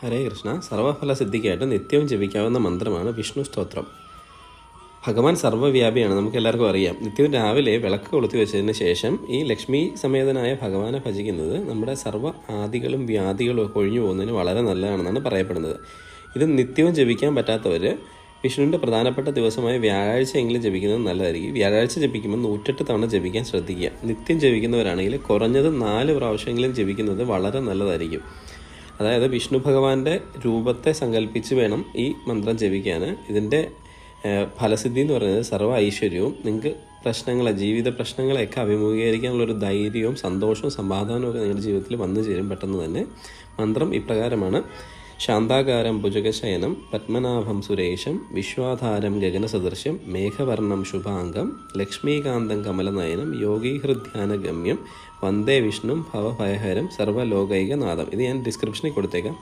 ഹരേ കൃഷ്ണ. സർവഫല സിദ്ധിക്കായിട്ട് നിത്യവും ജപിക്കാവുന്ന മന്ത്രമാണ് വിഷ്ണു സ്തോത്രം. ഭഗവാൻ സർവ്വവ്യാപിയാണ്, നമുക്ക് എല്ലാവർക്കും അറിയാം. നിത്യവും രാവിലെ വിളക്ക് കൊളുത്തി വെച്ചതിന് ശേഷം ഈ ലക്ഷ്മി സമേതനായ ഭഗവാനെ ഭജിക്കുന്നത് നമ്മുടെ സർവ്വ ആദികളും വ്യാധികളും ഒക്കെ ഒഴിഞ്ഞു പോകുന്നതിന് വളരെ നല്ലതാണെന്നാണ് പറയപ്പെടുന്നത്. ഇത് നിത്യവും ജപിക്കാൻ പറ്റാത്തവർ വിഷ്ണുവിൻ്റെ പ്രധാനപ്പെട്ട ദിവസമായ വ്യാഴാഴ്ചയെങ്കിലും ജപിക്കുന്നത് നല്ലതായിരിക്കും. വ്യാഴാഴ്ച ജപിക്കുമ്പോൾ 108 തവണ ജപിക്കാൻ ശ്രദ്ധിക്കുക. നിത്യം ജപിക്കുന്നവരാണെങ്കിൽ കുറഞ്ഞത് 4 പ്രാവശ്യമെങ്കിലും ജപിക്കുന്നത് വളരെ നല്ലതായിരിക്കും. അതായത് വിഷ്ണു ഭഗവാന്റെ രൂപത്തെ സങ്കല്പിച്ച് വേണം ഈ മന്ത്രം ജപിക്കാൻ. ഇതിൻ്റെ ഫലസിദ്ധി എന്ന് പറയുന്നത് സർവ്വ ഐശ്വര്യവും, നിങ്ങൾക്ക് ജീവിത പ്രശ്നങ്ങളെയൊക്കെ അഭിമുഖീകരിക്കാനുള്ളൊരു ധൈര്യവും സന്തോഷവും സമാധാനവും ഒക്കെ നിങ്ങളുടെ ജീവിതത്തിൽ വന്നു ചേരും പെട്ടെന്ന് തന്നെ. മന്ത്രം ഇപ്രകാരമാണ്: ശാന്താകാരം ഭുജഗശയനം പത്മനാഭം സുരേശം വിശ്വാധാരം ഗഗനസദൃശ്യം മേഘവർണം ശുഭാംഗം ലക്ഷ്മീകാന്തം കമലനയനം യോഗീഹൃദ്ധ്യാനഗമ്യം വന്ദേ വിഷ്ണു ഭവഭയഹരം സർവ്വലോകൈകനാഥം. ഇത് ഞാൻ ഡിസ്ക്രിപ്ഷനിൽ കൊടുത്തേക്കാം.